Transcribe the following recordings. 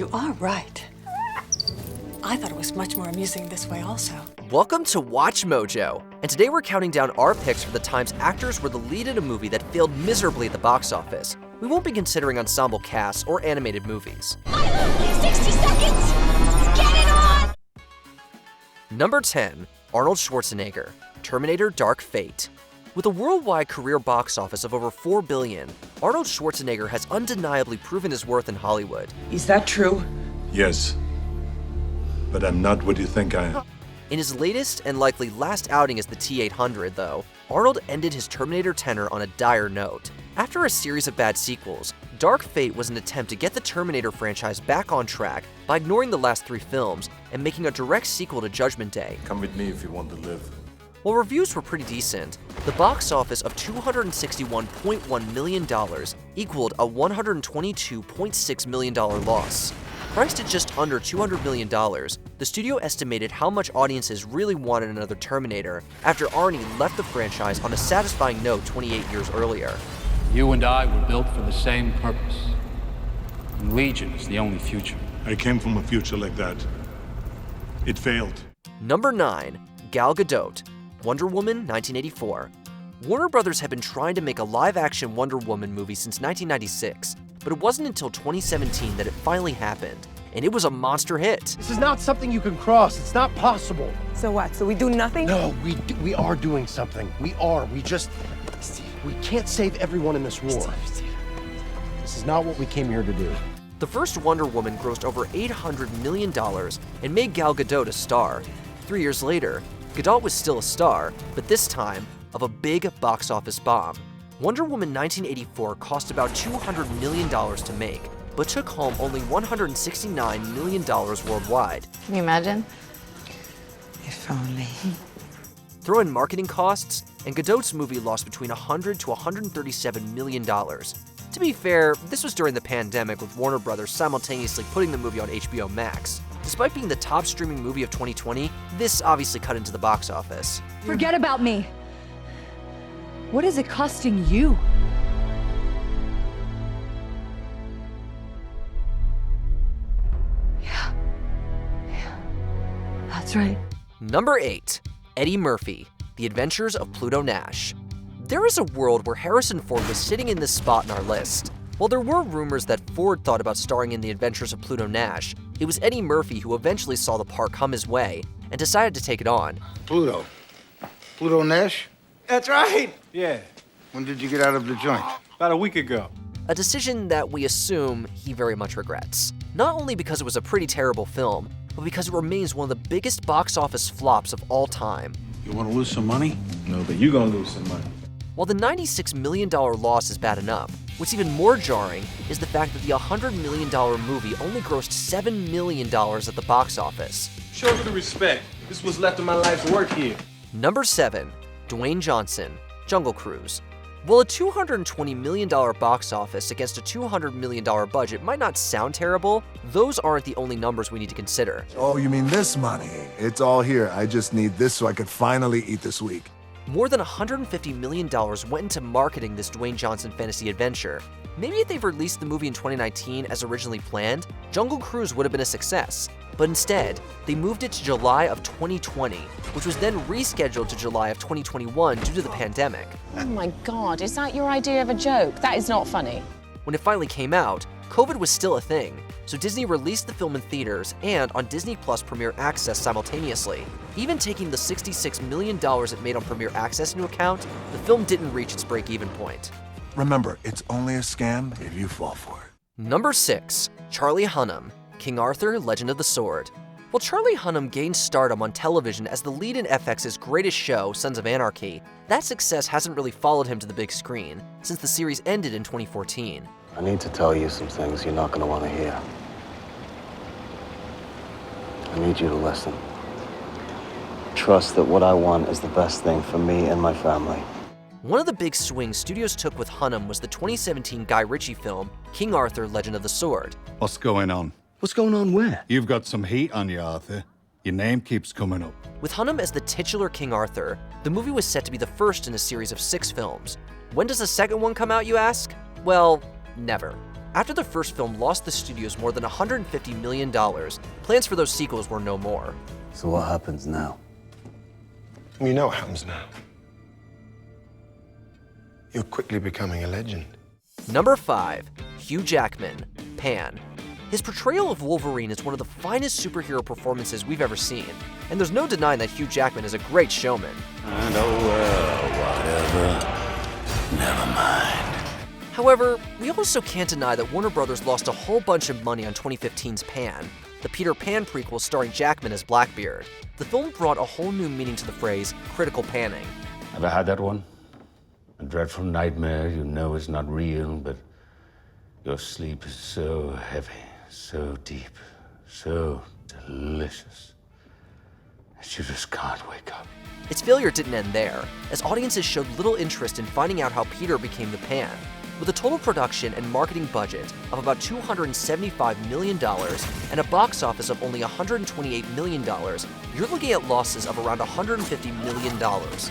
You are right. I thought it was much more amusing this way also. Welcome to Watch Mojo, and today we're counting down our picks for the times actors were the lead in a movie that failed miserably at the box office. We won't be considering ensemble casts or animated movies. I love you, 60 seconds! Get it on! Number 10, Arnold Schwarzenegger, Terminator Dark Fate. With a worldwide career box office of over $4 billion, Arnold Schwarzenegger has undeniably proven his worth in Hollywood. Is that true? Yes. But I'm not what you think I am. In his latest and likely last outing as the T-800, though, Arnold ended his Terminator tenure on a dire note. After a series of bad sequels, Dark Fate was an attempt to get the Terminator franchise back on track by ignoring the last 3 films and making a direct sequel to Judgment Day. Come with me if you want to live. While reviews were pretty decent, the box office of $261.1 million equaled a $122.6 million loss. Priced at just under $200 million, the studio estimated how much audiences really wanted another Terminator after Arnie left the franchise on a satisfying note 28 years earlier. You and I were built for the same purpose. And Legion is the only future. I came from a future like that. It failed. Number 9, Gal Gadot, Wonder Woman 1984. Warner Brothers had been trying to make a live-action Wonder Woman movie since 1996, but it wasn't until 2017 that it finally happened, and it was a monster hit. This is not something you can cross. It's not possible. So what? So we do nothing? No, we are doing something. We can't save everyone in this war. This is not what we came here to do. The first Wonder Woman grossed over $800 million and made Gal Gadot a star. 3 years later, Gadot was still a star, but this time of a big box office bomb. Wonder Woman 1984 cost about $200 million to make, but took home only $169 million worldwide. Can you imagine? If only. Throw in marketing costs, and Gadot's movie lost between $100 to $137 million. To be fair, this was during the pandemic with Warner Brothers simultaneously putting the movie on HBO Max. Despite being the top streaming movie of 2020, this obviously cut into the box office. Forget about me. What is it costing you? Yeah. That's right. Number 8, Eddie Murphy, The Adventures of Pluto Nash. There is a world where Harrison Ford was sitting in this spot in our list. While there were rumors that Ford thought about starring in The Adventures of Pluto Nash, it was Eddie Murphy who eventually saw the part come his way and decided to take it on. Pluto Nash? That's right. Yeah. When did you get out of the joint? About a week ago. A decision that we assume he very much regrets. Not only because it was a pretty terrible film, but because it remains one of the biggest box office flops of all time. You want to lose some money? No, but you're gonna lose some money. While the $96 million loss is bad enough, what's even more jarring is the fact that the $100 million movie only grossed $7 million at the box office. Show me the respect. This was left of my life's work here. Number 7, Dwayne Johnson, Jungle Cruise. While a $220 million box office against a $200 million budget might not sound terrible, those aren't the only numbers we need to consider. Oh, you mean this money? It's all here. I just need this so I could finally eat this week. More than $150 million went into marketing this Dwayne Johnson fantasy adventure. Maybe if they'd released the movie in 2019 as originally planned, Jungle Cruise would have been a success. But instead, they moved it to July of 2020, which was then rescheduled to July of 2021 due to the pandemic. Oh my God, is that your idea of a joke? That is not funny. When it finally came out, COVID was still a thing, so Disney released the film in theaters and on Disney Plus Premier Access simultaneously. Even taking the $66 million it made on Premier Access into account, the film didn't reach its break-even point. Remember, it's only a scam if you fall for it. Number 6, Charlie Hunnam, King Arthur, Legend of the Sword. While Charlie Hunnam gained stardom on television as the lead in FX's greatest show, Sons of Anarchy, that success hasn't really followed him to the big screen, since the series ended in 2014. I need to tell you some things you're not going to want to hear. I need you to listen. Trust that what I want is the best thing for me and my family. One of the big swings studios took with Hunnam was the 2017 Guy Ritchie film, King Arthur, Legend of the Sword. What's going on? What's going on where? You've got some heat on you, Arthur. Your name keeps coming up. With Hunnam as the titular King Arthur, the movie was set to be the first in a series of 6 films. When does the second one come out, you ask? Well, never. After the first film lost the studios more than $150 million, plans for those sequels were no more. So what happens now? You know what happens now. You're quickly becoming a legend. Number 5. Hugh Jackman Pan. His portrayal of Wolverine is one of the finest superhero performances we've ever seen, and there's no denying that Hugh Jackman is a great showman. Whatever. Never mind. However, we also can't deny that Warner Brothers lost a whole bunch of money on 2015's Pan, the Peter Pan prequel starring Jackman as Blackbeard. The film brought a whole new meaning to the phrase critical panning. Ever had that one? A dreadful nightmare you know is not real, but your sleep is so heavy, so deep, so delicious that you just can't wake up. Its failure didn't end there, as audiences showed little interest in finding out how Peter became the Pan. With a total production and marketing budget of about $275 million and a box office of only $128 million, you're looking at losses of around $150 million.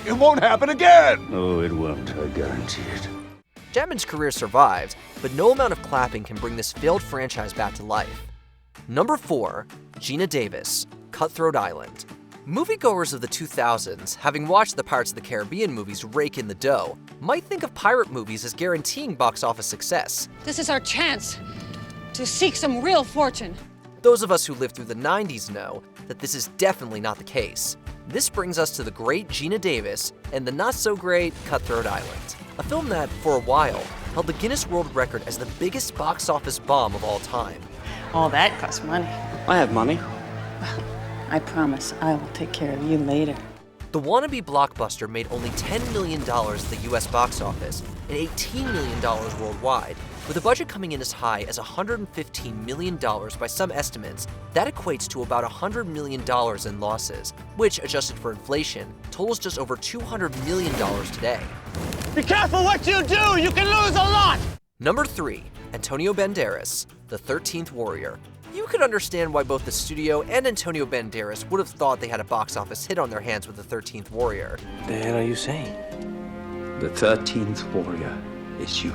It won't happen again! Oh, it won't, I guarantee it. Jackman's career survived, but no amount of clapping can bring this failed franchise back to life. Number 4. Gina Davis, Cutthroat Island. Moviegoers of the 2000s, having watched the Pirates of the Caribbean movies rake in the dough, might think of pirate movies as guaranteeing box office success. This is our chance to seek some real fortune. Those of us who lived through the 90s know that this is definitely not the case. This brings us to the great Gina Davis and the not-so-great Cutthroat Island, a film that, for a while, held the Guinness World Record as the biggest box office bomb of all time. All that costs money. I have money. I promise I will take care of you later. The wannabe blockbuster made only $10 million at the US box office and $18 million worldwide, with a budget coming in as high as $115 million by some estimates. That equates to about $100 million in losses, which, adjusted for inflation, totals just over $200 million today. Be careful what you do! You can lose a lot! Number 3. Antonio Banderas, The 13th Warrior. You could understand why both the studio and Antonio Banderas would have thought they had a box office hit on their hands with The 13th Warrior. The hell are you saying? The 13th Warrior is you.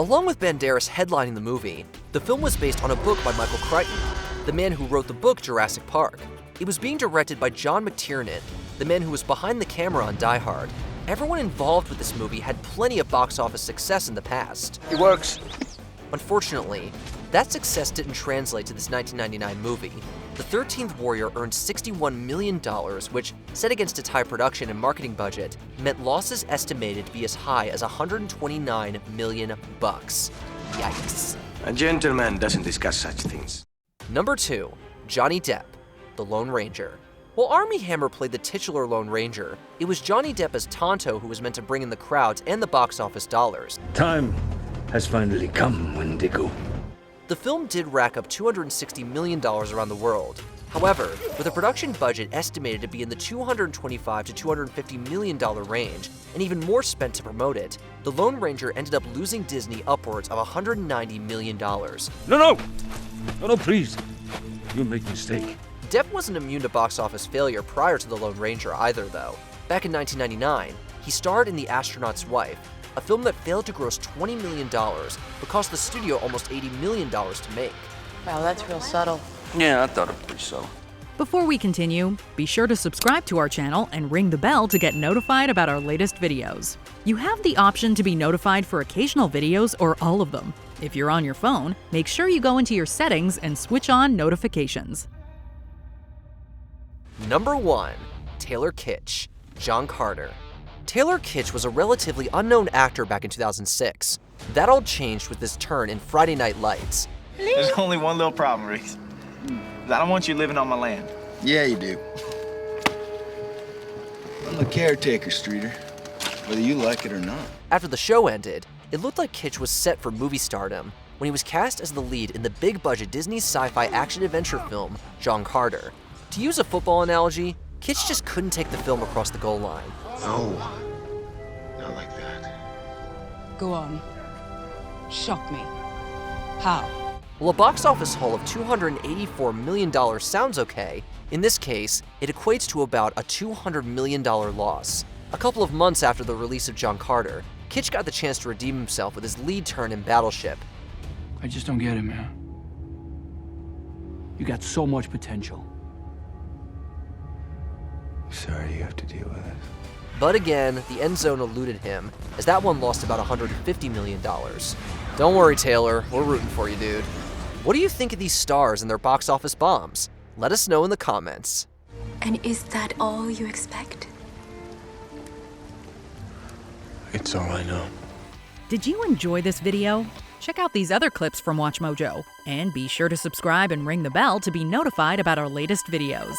Along with Banderas headlining the movie, the film was based on a book by Michael Crichton, the man who wrote the book Jurassic Park. It was being directed by John McTiernan, the man who was behind the camera on Die Hard. Everyone involved with this movie had plenty of box office success in the past. It works. Unfortunately, that success didn't translate to this 1999 movie. The 13th Warrior earned $61 million, which, set against its high production and marketing budget, meant losses estimated to be as high as $129 million. Yikes. A gentleman doesn't discuss such things. Number 2. Johnny Depp, The Lone Ranger. While Armie Hammer played the titular Lone Ranger, it was Johnny Depp as Tonto who was meant to bring in the crowds and the box office dollars. Time has finally come, Wendigo. The film did rack up $260 million around the world. However, with a production budget estimated to be in the $225 to $250 million range, and even more spent to promote it, The Lone Ranger ended up losing Disney upwards of $190 million. No, please. You make a mistake. Depp wasn't immune to box office failure prior to The Lone Ranger either, though. Back in 1999, he starred in The Astronaut's Wife, a film that failed to gross $20 million, but cost the studio almost $80 million to make. Wow, that's real subtle. Yeah, I thought it was pretty subtle. Before we continue, be sure to subscribe to our channel and ring the bell to get notified about our latest videos. You have the option to be notified for occasional videos or all of them. If you're on your phone, make sure you go into your settings and switch on notifications. Number 1. Taylor Kitsch, John Carter. Taylor Kitsch was a relatively unknown actor back in 2006. That all changed with his turn in Friday Night Lights. There's only one little problem, Reese. I don't want you living on my land. Yeah, you do. I'm the caretaker, Streeter, whether you like it or not. After the show ended, it looked like Kitsch was set for movie stardom when he was cast as the lead in the big-budget Disney sci-fi action-adventure film, John Carter. To use a football analogy, Kitsch just couldn't take the film across the goal line. No, not like that. Go on. Shock me. How? While a box office haul of $284 million sounds okay, in this case, it equates to about a $200 million loss. A couple of months after the release of John Carter, Kitsch got the chance to redeem himself with his lead turn in Battleship. I just don't get it, man. You got so much potential. Sorry you have to deal with it. But again, the end zone eluded him, as that one lost about $150 million. Don't worry, Taylor, we're rooting for you, dude. What do you think of these stars and their box office bombs? Let us know in the comments. And is that all you expect? It's all I know. Did you enjoy this video? Check out these other clips from WatchMojo, and be sure to subscribe and ring the bell to be notified about our latest videos.